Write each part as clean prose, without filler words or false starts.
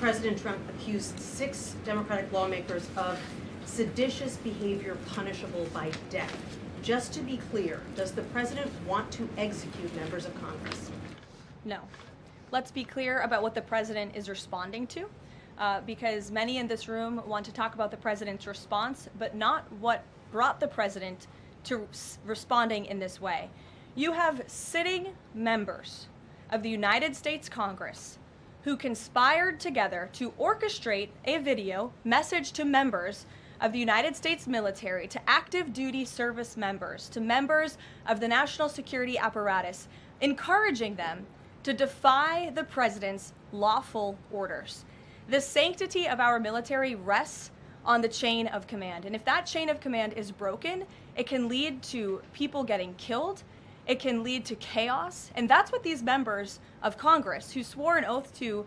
President Trump accused 6 Democratic lawmakers of seditious behavior punishable by death. Just to be clear, does the president want to execute members of Congress? No. Let's be clear about what the president is responding to, because many in this room want to talk about the president's response, but not what brought the president to responding in this way. You have sitting members of the United States Congress who conspired together to orchestrate a video message to members of the United States military, to active duty service members, to members of the national security apparatus, encouraging them to defy the president's lawful orders. The sanctity of our military rests on the chain of command. And if that chain of command is broken, it can lead to people getting killed. It can lead to chaos. And that's what these members of Congress who swore an oath to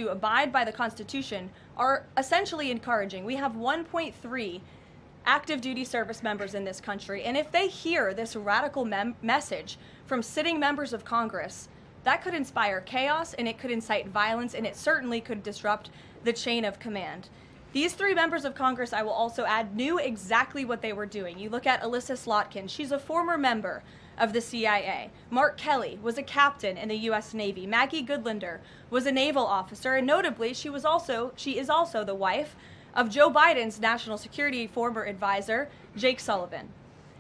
abide by the Constitution are essentially encouraging. We have 1.3 active duty service members in this country. And if they hear this radical message from sitting members of Congress, that could inspire chaos, and it could incite violence, and it certainly could disrupt the chain of command. These 3 members of Congress, I will also add, knew exactly what they were doing. You look at Alyssa Slotkin. She's a former member of the CIA. Mark Kelly was a captain in the U.S. Navy. Maggie Goodlander was a naval officer, and notably, she is also the wife of Joe Biden's national security former advisor, Jake Sullivan.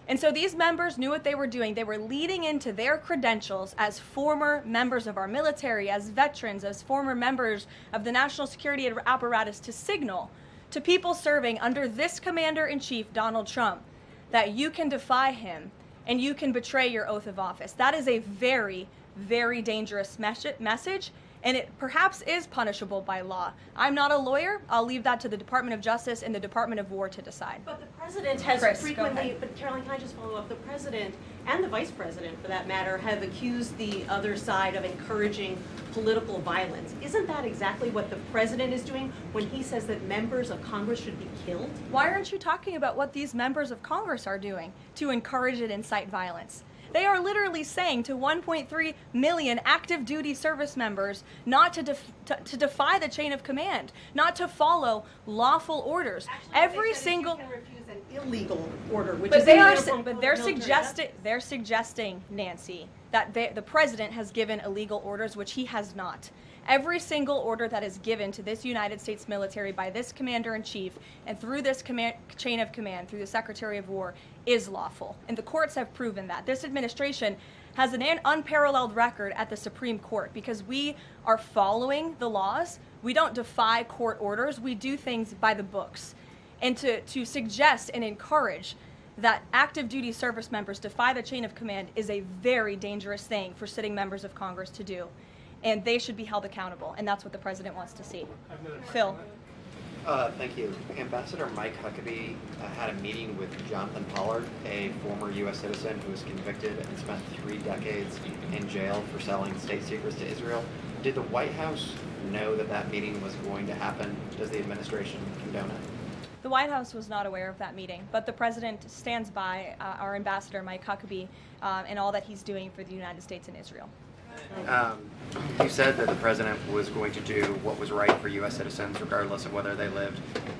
And so these members knew what they were doing. They were leading into their credentials as former members of our military, as veterans, as former members of the national security apparatus to signal to people serving under this commander-in-chief, Donald Trump, that you can defy him and you can betray your oath of office. That is a very, very dangerous message, and it perhaps is punishable by law. I'm not a lawyer. I'll leave that to the Department of Justice and the Department of War to decide. But the president has Chris, frequently, but Caroline, can I just follow up? The president and the vice president, for that matter, have accused the other side of encouraging political violence. Isn't that exactly what the president is doing when he says that members of Congress should be killed? Why aren't you talking about what these members of Congress are doing to encourage and incite violence? They are literally saying to 1.3 million active duty service members not to defy the chain of command, not to follow lawful orders. Actually, Every single you can refuse an illegal order, which but is they're suggesting, Nancy, that the president has given illegal orders, which he has not. Every single order that is given to this United States military by this commander-in-chief and through this chain of command, through the Secretary of War, is lawful. And the courts have proven that. This administration has an unparalleled record at the Supreme Court because we are following the laws. We don't defy court orders. We do things by the books. And to suggest and encourage that active duty service members defy the chain of command is a very dangerous thing for sitting members of Congress to do. And they should be held accountable, and that's what the president wants to see. Phil. Thank you. Ambassador Mike Huckabee had a meeting with Jonathan Pollard, a former U.S. citizen who was convicted and spent 3 decades in jail for selling state secrets to Israel. Did the White House know that that meeting was going to happen? Does the administration condone it? The White House was not aware of that meeting, but the president stands by our ambassador, Mike Huckabee, and all that he's doing for the United States and Israel. You said that the president was going to do what was right for U.S. citizens, regardless of whether they lived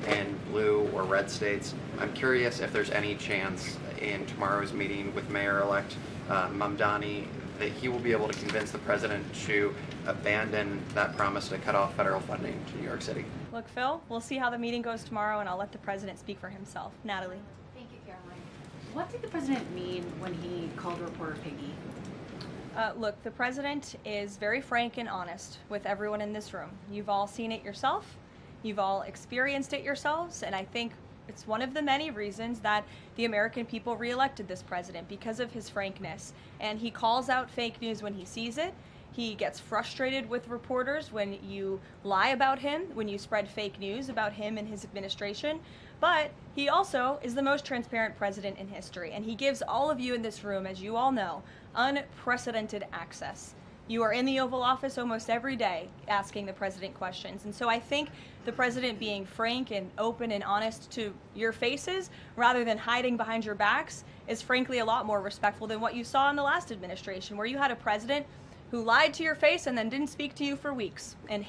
in blue or red states. I'm curious if there's any chance in tomorrow's meeting with Mayor-elect Mamdani that he will be able to convince the president to abandon that promise to cut off federal funding to New York City. Look, Phil, we'll see how the meeting goes tomorrow, and I'll let the president speak for himself. Natalie. Thank you, Caroline. What did the president mean when he called reporter piggy? Look, the president is very frank and honest with everyone in this room. You've all seen it yourself. You've all experienced it yourselves, and I think it's one of the many reasons that the American people reelected this president, because of his frankness. And he calls out fake news when he sees it. He gets frustrated with reporters when you lie about him, when you spread fake news about him and his administration. But he also is the most transparent president in history, and he gives all of you in this room, as you all know, unprecedented access. You are in the Oval Office almost every day asking the president questions. And so I think the president being frank and open and honest to your faces rather than hiding behind your backs is frankly a lot more respectful than what you saw in the last administration, where you had a president who lied to your face and then didn't speak to you for weeks and